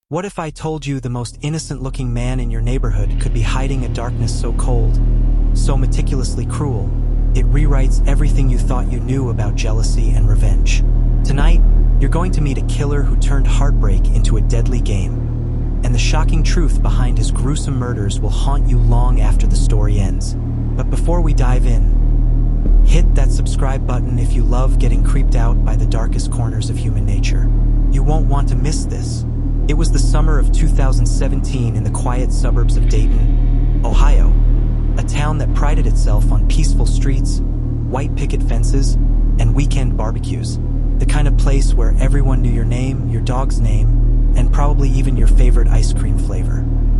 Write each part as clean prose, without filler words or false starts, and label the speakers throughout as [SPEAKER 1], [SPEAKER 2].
[SPEAKER 1] What if I told you the most innocent-looking man in your neighborhood could be hiding a darkness so cold, so meticulously cruel, it rewrites everything you thought you knew about jealousy and revenge? Tonight, you're going to meet a killer who turned heartbreak into a deadly game. And the shocking truth behind his gruesome murders will haunt you long after the story ends. But before we dive in, hit that subscribe button if you love getting creeped out by the darkest corners of human nature. You won't want to miss this. It was the summer of 2017 in the quiet suburbs of Dayton, Ohio, a town that prided itself on peaceful streets, white picket fences, and weekend barbecues. The kind of place where everyone knew your name, your dog's name, and probably even your favorite ice cream flavor.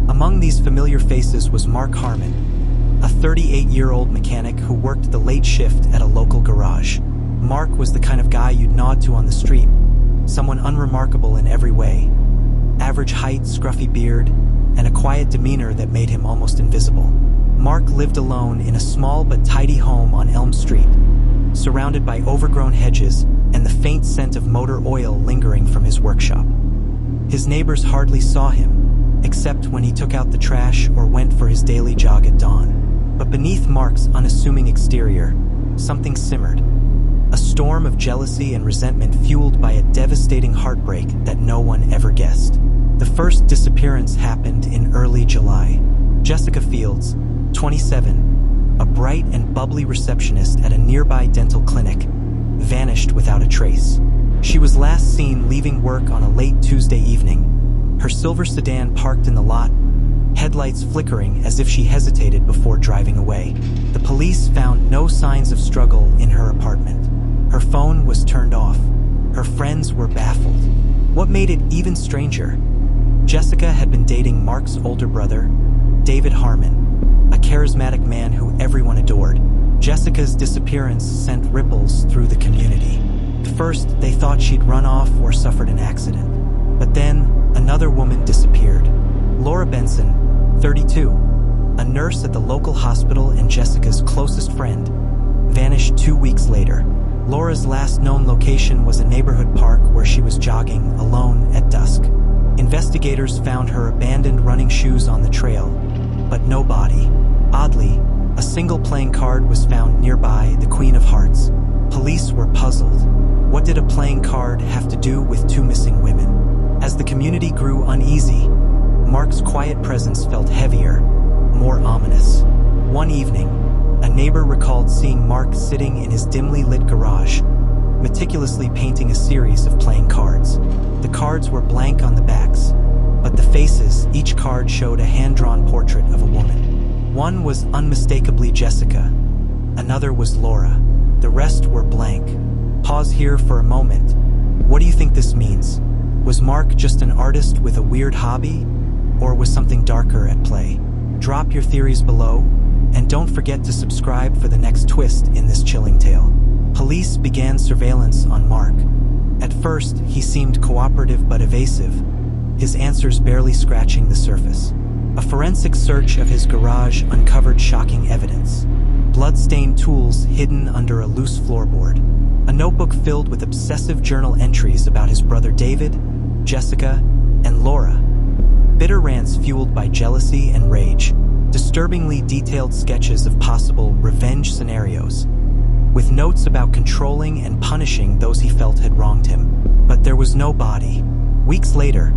[SPEAKER 1] Among these familiar faces was Mark Harmon, a 38-year-old mechanic who worked the late shift at a local garage. Mark was the kind of guy you'd nod to on the street, someone unremarkable in every way. Average height, scruffy beard, and a quiet demeanor that made him almost invisible. Mark lived alone in a small but tidy home on Elm Street, surrounded by overgrown hedges and the faint scent of motor oil lingering from his workshop. His neighbors hardly saw him, except when he took out the trash or went for his daily jog at dawn. But beneath Mark's unassuming exterior, something simmered. A storm of jealousy and resentment fueled by a devastating heartbreak that no one ever guessed. The first disappearance happened in early July. Jessica Fields, 27, a bright and bubbly receptionist at a nearby dental clinic, vanished without a trace. She was last seen leaving work on a late Tuesday evening, her silver sedan parked in the lot, headlights flickering as if she hesitated before driving away. The police found no signs of struggle in her apartment. Her phone was turned off. Her friends were baffled. What made it even stranger? Jessica had been dating Mark's older brother, David Harmon, a charismatic man who everyone adored. Jessica's disappearance sent ripples through the community. At first, they thought she'd run off or suffered an accident. But then, another woman disappeared. Laura Benson, 32, a nurse at the local hospital and Jessica's closest friend, vanished 2 weeks later. Laura's last known location was a neighborhood park where she was jogging alone at dusk. Investigators found her abandoned running shoes on the trail, but no body. Oddly, a single playing card was found nearby, the Queen of Hearts. Police were puzzled. What did a playing card have to do with two missing women? As the community grew uneasy, Mark's quiet presence felt heavier, more ominous. One evening, a neighbor recalled seeing Mark sitting in his dimly lit garage, meticulously painting a series of playing cards. The cards were blank on the backs, but the faces, each card showed a hand-drawn portrait of a woman. One was unmistakably Jessica, another was Laura. The rest were blank. Pause here for a moment. What do you think this means? Was Mark just an artist with a weird hobby? Or was something darker at play? Drop your theories below, and don't forget to subscribe for the next twist in this chilling tale. Police began surveillance on Mark. At first, he seemed cooperative but evasive, his answers barely scratching the surface. A forensic search of his garage uncovered shocking evidence. Blood-stained tools hidden under a loose floorboard. A notebook filled with obsessive journal entries about his brother David, Jessica, and Laura. Bitter rants fueled by jealousy and rage. Disturbingly detailed sketches of possible revenge scenarios, with notes about controlling and punishing those he felt had wronged him. But there was no body. Weeks later,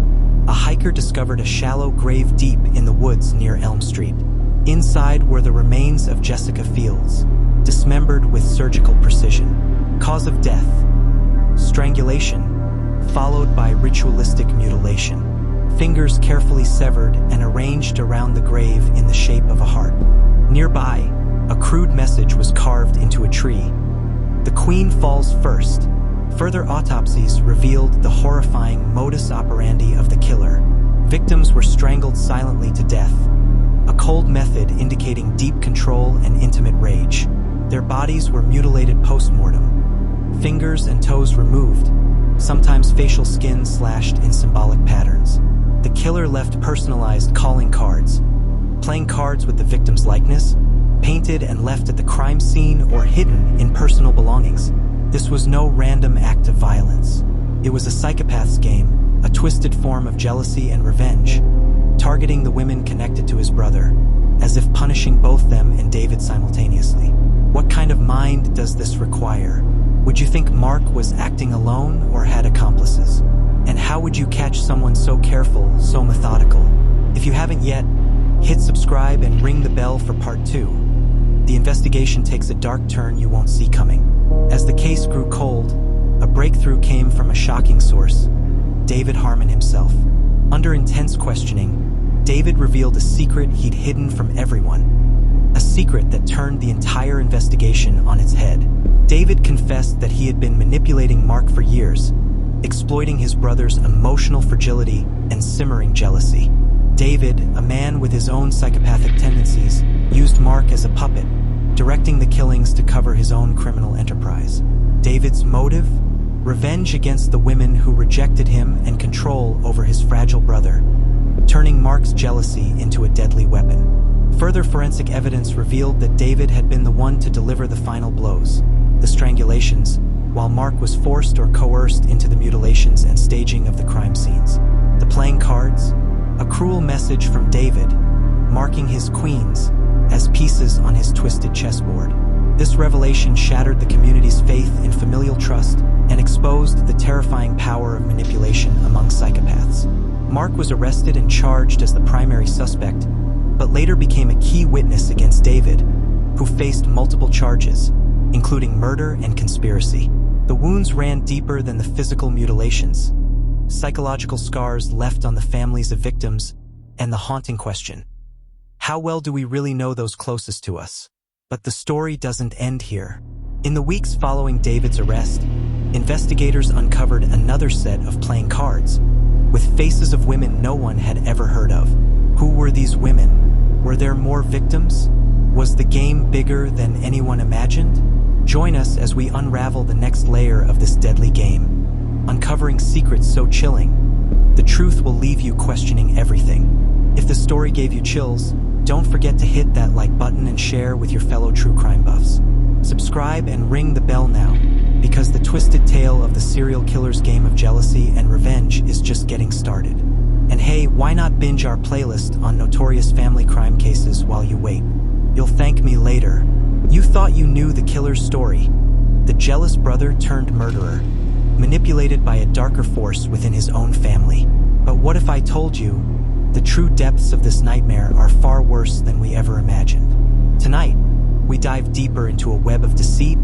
[SPEAKER 1] a hiker discovered a shallow grave deep in the woods near Elm Street. Inside were the remains of Jessica Fields, dismembered with surgical precision. Cause of death: strangulation, followed by ritualistic mutilation. Fingers carefully severed and arranged around the grave in the shape of a heart. Nearby, a crude message was carved into a tree. The Queen falls first. Further autopsies revealed the horrifying modus operandi of the killer. Victims were strangled silently to death, a cold method indicating deep control and intimate rage. Their bodies were mutilated post-mortem, fingers and toes removed, sometimes facial skin slashed in symbolic patterns. The killer left personalized calling cards, playing cards with the victim's likeness, painted and left at the crime scene or hidden in personal belongings. This was no random act of violence. It was a psychopath's game, a twisted form of jealousy and revenge, targeting the women connected to his brother, as if punishing both them and David simultaneously. What kind of mind does this require? Would you think Mark was acting alone or had accomplices? And how would you catch someone so careful, so methodical? If you haven't yet, hit subscribe and ring the bell for part 2. The investigation takes a dark turn you won't see coming. As the case grew cold, a breakthrough came from a shocking source: David Harmon himself. Under intense questioning, David revealed a secret he'd hidden from everyone. A secret that turned the entire investigation on its head. David confessed that he had been manipulating Mark for years, exploiting his brother's emotional fragility and simmering jealousy. David, a man with his own psychopathic tendencies, used Mark as a puppet, directing the killings to cover his own criminal enterprise. David's motive? Revenge against the women who rejected him and control over his fragile brother, turning Mark's jealousy into a deadly weapon. Further forensic evidence revealed that David had been the one to deliver the final blows, the strangulations, while Mark was forced or coerced into the mutilations and staging of the crime scenes. The playing cards? A cruel message from David, marking his queens as pieces on his twisted chessboard. This revelation shattered the community's faith in familial trust and exposed the terrifying power of manipulation among psychopaths. Mark was arrested and charged as the primary suspect, but later became a key witness against David, who faced multiple charges, including murder and conspiracy. The wounds ran deeper than the physical mutilations, psychological scars left on the families of victims, and the haunting question: how well do we really know those closest to us? But the story doesn't end here. In the weeks following David's arrest, investigators uncovered another set of playing cards, with faces of women no one had ever heard of. Who were these women? Were there more victims? Was the game bigger than anyone imagined? Join us as we unravel the next layer of this deadly game, uncovering secrets so chilling, the truth will leave you questioning everything. If the story gave you chills, don't forget to hit that like button and share with your fellow true crime buffs. Subscribe and ring the bell now, because the twisted tale of the serial killer's game of jealousy and revenge is just getting started. And hey, why not binge our playlist on notorious family crime cases while you wait? You'll thank me later. You thought you knew the killer's story, the jealous brother turned murderer, manipulated by a darker force within his own family. But what if I told you the true depths of this nightmare are far worse than we ever imagined? Tonight, we dive deeper into a web of deceit,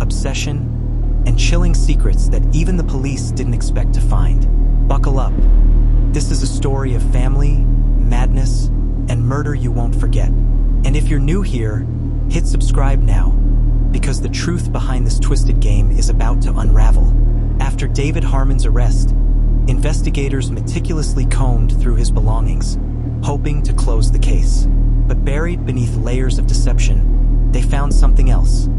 [SPEAKER 1] obsession, and chilling secrets that even the police didn't expect to find. Buckle up. This is a story of family, madness, and murder you won't forget. And if you're new here, hit subscribe now, because the truth behind this twisted game is about to unravel. After David Harmon's arrest, investigators meticulously combed through his belongings, hoping to close the case. But buried beneath layers of deception, they found something else.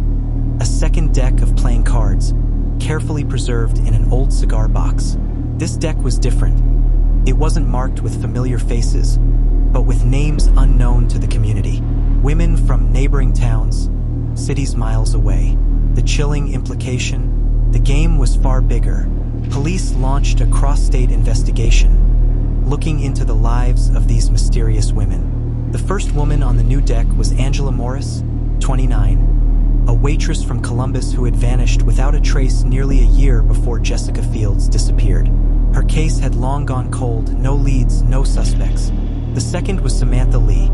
[SPEAKER 1] A second deck of playing cards, carefully preserved in an old cigar box. This deck was different. It wasn't marked with familiar faces, but with names unknown to the community. Women from neighboring towns, cities miles away. The chilling implication: the game was far bigger. Police launched a cross-state investigation, looking into the lives of these mysterious women. The first woman on the new deck was Angela Morris, 29, a waitress from Columbus who had vanished without a trace nearly a year before Jessica Fields disappeared. Her case had long gone cold, no leads, no suspects. The second was Samantha Lee,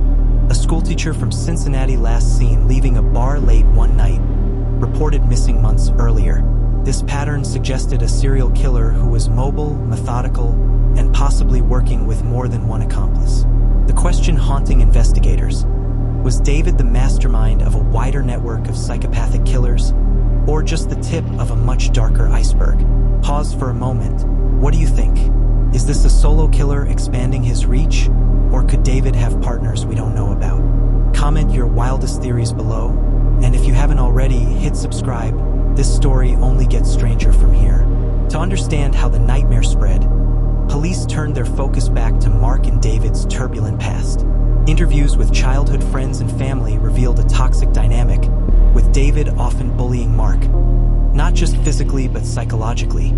[SPEAKER 1] a schoolteacher from Cincinnati last seen leaving a bar late one night, reported missing months earlier. This pattern suggested a serial killer who was mobile, methodical, and possibly working with more than one accomplice. The question haunting investigators: was David the mastermind of a wider network of psychopathic killers, or just the tip of a much darker iceberg? Pause for a moment. What do you think? Is this a solo killer expanding his reach, or could David have partners we don't know about? Comment your wildest theories below, and if you haven't already, hit subscribe. This story only gets stranger from here. To understand how the nightmare spread, police turned their focus back to Mark and David's turbulent past. Interviews with childhood friends and family revealed a toxic dynamic, with David often bullying Mark, not just physically but psychologically,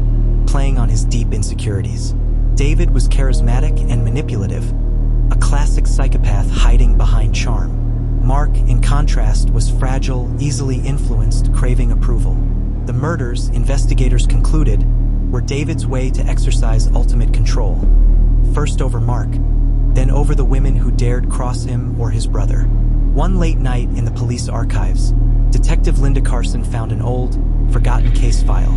[SPEAKER 1] playing on his deep insecurities. David was charismatic and manipulative, a classic psychopath hiding behind charm. Mark, in contrast, was fragile, easily influenced, craving approval. The murders, investigators concluded, were David's way to exercise ultimate control. First over Mark, then over the women who dared cross him or his brother. One late night in the police archives, Detective Linda Carson found an old, forgotten case file.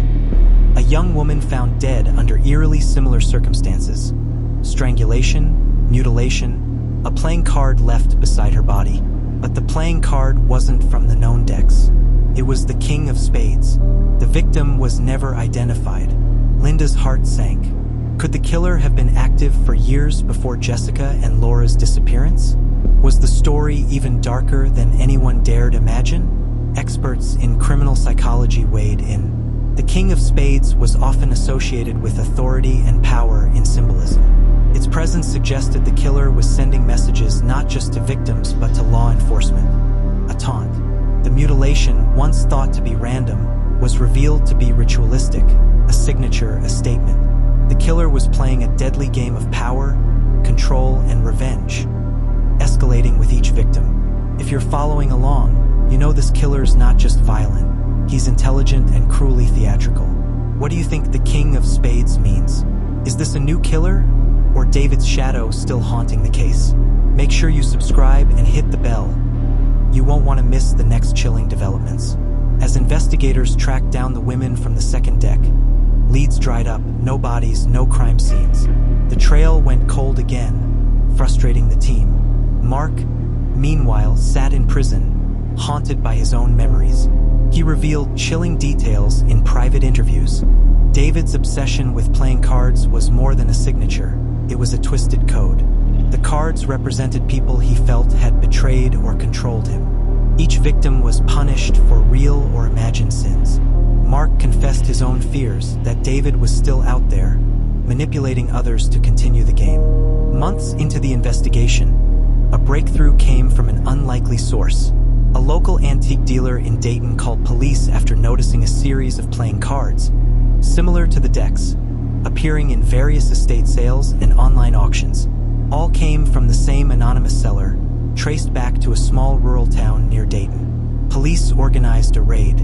[SPEAKER 1] A young woman found dead under eerily similar circumstances. Strangulation, mutilation, a playing card left beside her body. But the playing card wasn't from the known decks. It was the King of Spades. The victim was never identified. Linda's heart sank. Could the killer have been active for years before Jessica and Laura's disappearance? Was the story even darker than anyone dared imagine? Experts in criminal psychology weighed in. The King of Spades was often associated with authority and power in symbolism. Its presence suggested the killer was sending messages not just to victims but to law enforcement. A taunt. The mutilation, once thought to be random, was revealed to be ritualistic, a signature, a statement. The killer was playing a deadly game of power, control, and revenge, escalating with each victim. If you're following along, you know this killer's not just violent. He's intelligent and cruelly theatrical. What do you think the King of Spades means? Is this a new killer, or David's shadow still haunting the case? Make sure you subscribe and hit the bell. You won't want to miss the next chilling developments. As investigators tracked down the women from the second deck, leads dried up, no bodies, no crime scenes. The trail went cold again, frustrating the team. Mark, meanwhile, sat in prison, haunted by his own memories. He revealed chilling details in private interviews. David's obsession with playing cards was more than a signature. It was a twisted code. The cards represented people he felt had betrayed or controlled him. Each victim was punished for real or imagined sins. Mark confessed his own fears that David was still out there, manipulating others to continue the game. Months into the investigation, a breakthrough came from an unlikely source. A local antique dealer in Dayton called police after noticing a series of playing cards, similar to the decks, appearing in various estate sales and online auctions. All came from the same anonymous seller, traced back to a small rural town near Dayton. Police organized a raid.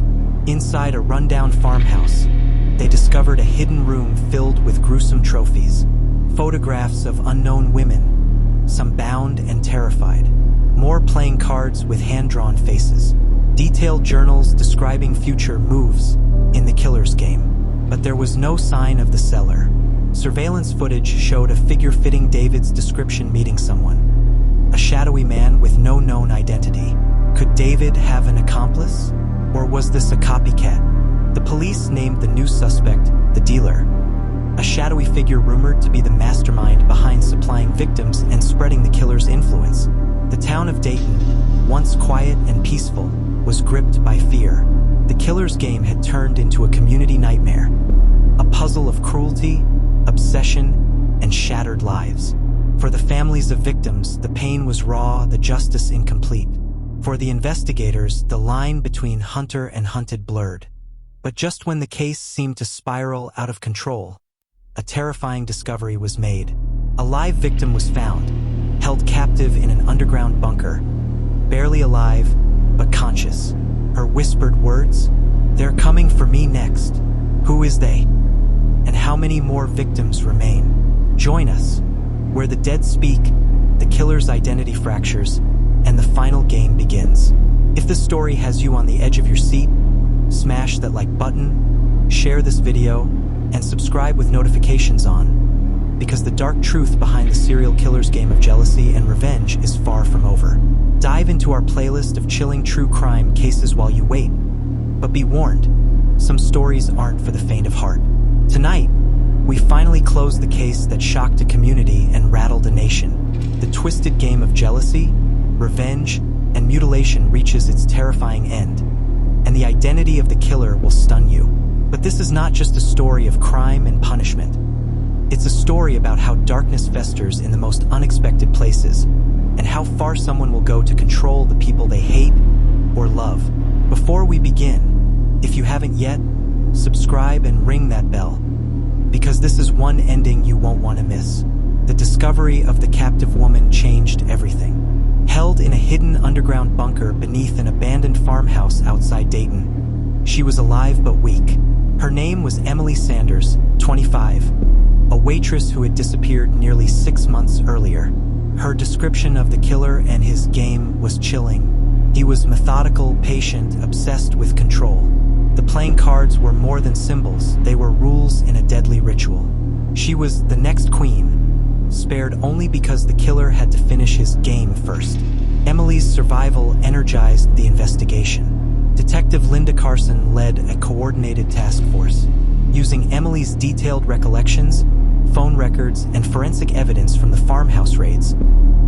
[SPEAKER 1] Inside a rundown farmhouse, they discovered a hidden room filled with gruesome trophies, photographs of unknown women, some bound and terrified. More playing cards with hand-drawn faces. Detailed journals describing future moves in the killer's game. But there was no sign of the seller. Surveillance footage showed a figure fitting David's description meeting someone. A shadowy man with no known identity. Could David have an accomplice? Or was this a copycat? The police named the new suspect the dealer. A shadowy figure rumored to be the mastermind behind supplying victims and spreading the killer's influence. The town of Dayton, once quiet and peaceful, was gripped by fear. The killer's game had turned into a community nightmare, a puzzle of cruelty, obsession, and shattered lives. For the families of victims, the pain was raw, the justice incomplete. For the investigators, the line between hunter and hunted blurred. But just when the case seemed to spiral out of control, a terrifying discovery was made. A live victim was found, held captive in an underground bunker, barely alive, but conscious. Her whispered words, "They're coming for me next. Who is they? And how many more victims remain?" Join us, where the dead speak, the killer's identity fractures, and the final game begins. If this story has you on the edge of your seat, smash that like button, share this video, and subscribe with notifications on, because the dark truth behind the serial killer's game of jealousy and revenge is far from over. Dive into our playlist of chilling true crime cases while you wait. But be warned, some stories aren't for the faint of heart. Tonight, we finally close the case that shocked a community and rattled a nation. The twisted game of jealousy, revenge, and mutilation reaches its terrifying end, and the identity of the killer will stun you. But this is not just a story of crime and punishment. It's a story about how darkness festers in the most unexpected places, and how far someone will go to control the people they hate or love. Before we begin, if you haven't yet, subscribe and ring that bell, because because this is one ending you won't want to miss. The discovery of the captive woman changed everything. Held in a hidden underground bunker beneath an abandoned farmhouse outside Dayton, she was alive but weak. Her name was Emily Sanders, 25, a waitress who had disappeared nearly 6 months earlier. Her description of the killer and his game was chilling. He was methodical, patient, obsessed with control. The playing cards were more than symbols, they were rules in a deadly ritual. She was the next queen, spared only because the killer had to finish his game first. Emily's survival energized the investigation. Detective Linda Carson led a coordinated task force. Using Emily's detailed recollections, phone records, and forensic evidence from the farmhouse raids,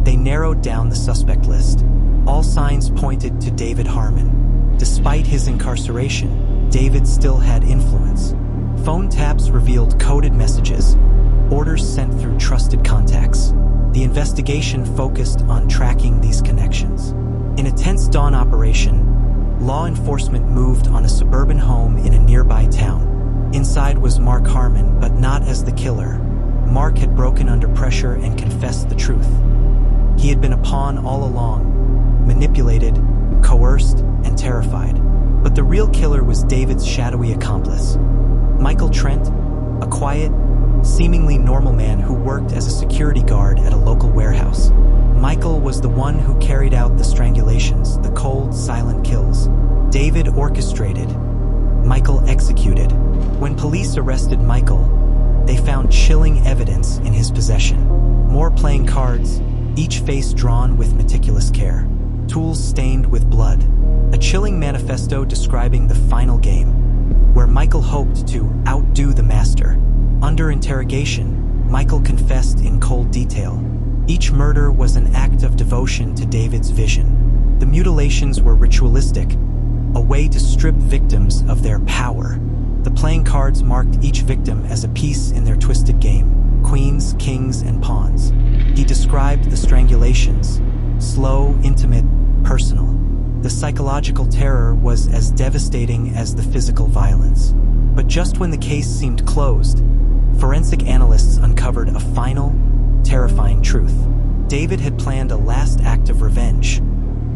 [SPEAKER 1] they narrowed down the suspect list. All signs pointed to David Harmon. Despite his incarceration, David still had influence. Phone taps revealed coded messages, orders sent through trusted contacts. The investigation focused on tracking these connections. In a tense dawn operation, law enforcement moved on a suburban home in a nearby town. Inside was Mark Harmon, but not as the killer. Mark had broken under pressure and confessed the truth. He had been a pawn all along, manipulated, coerced, and terrified. But the real killer was David's shadowy accomplice. Michael Trent, a quiet, seemingly normal man who worked as a security guard at a local warehouse. Michael was the one who carried out the strangulations, the cold, silent kills. David orchestrated. Michael executed. When police arrested Michael, they found chilling evidence in his possession. More playing cards, each face drawn with meticulous care. Tools stained with blood. A chilling manifesto describing the final game, where Michael hoped to outdo the master. Under interrogation, Michael confessed in cold detail. Each murder was an act of devotion to David's vision. The mutilations were ritualistic, a way to strip victims of their power. The playing cards marked each victim as a piece in their twisted game: queens, kings, and pawns. He described the strangulations: slow, intimate, personal. The psychological terror was as devastating as the physical violence. But just when the case seemed closed, forensic analysts uncovered a final, terrifying truth. David had planned a last act of revenge,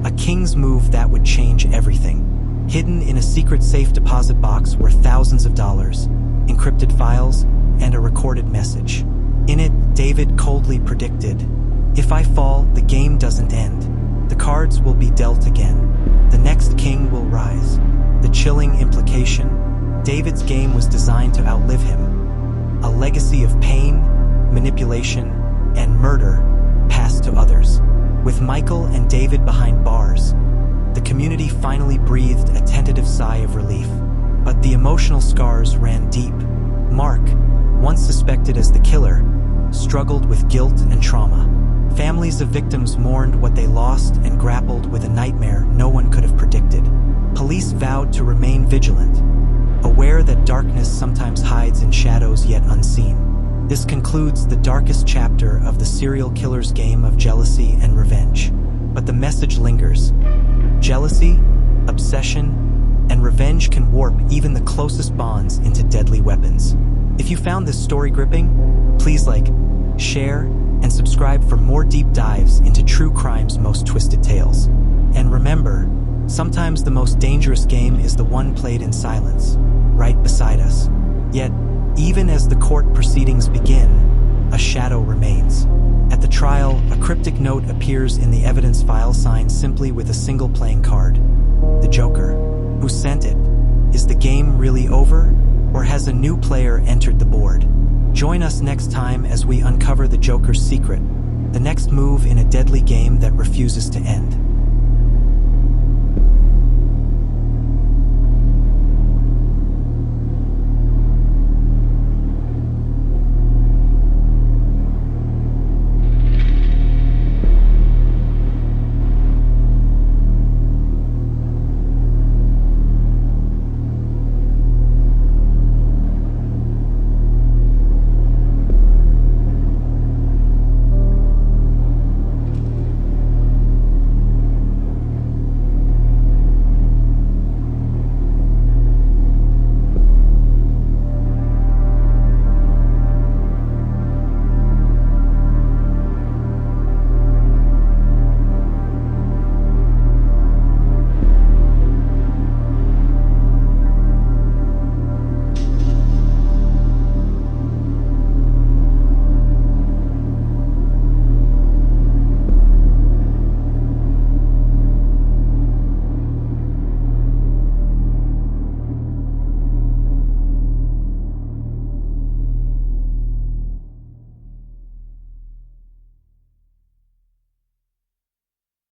[SPEAKER 1] a king's move that would change everything. Hidden in a secret safe deposit box were thousands of dollars, encrypted files, and a recorded message. In it, David coldly predicted, "If I fall, the game doesn't end. The cards will be dealt again. The next king will rise." The chilling implication: David's game was designed to outlive him. A legacy of pain, manipulation, and murder passed to others. With Michael and David behind bars, the community finally breathed a tentative sigh of relief. But the emotional scars ran deep. Mark, once suspected as the killer, struggled with guilt and trauma. Families of victims mourned what they lost and grappled with a nightmare no one could have predicted. Police vowed to remain vigilant, aware that darkness sometimes hides in shadows yet unseen. This concludes the darkest chapter of the serial killer's game of jealousy and revenge. But the message lingers. Jealousy, obsession, and revenge can warp even the closest bonds into deadly weapons. If you found this story gripping, please like, share, and subscribe for more deep dives into true crime's most twisted tales. And remember, sometimes the most dangerous game is the one played in silence, right beside us. Yet, even as the court proceedings begin, a shadow remains. At the trial, a cryptic note appears in the evidence file signed simply with a single playing card: the Joker. Who sent it? Is the game really over, or has a new player entered the board? Join us next time as we uncover the Joker's secret, the next move in a deadly game that refuses to end.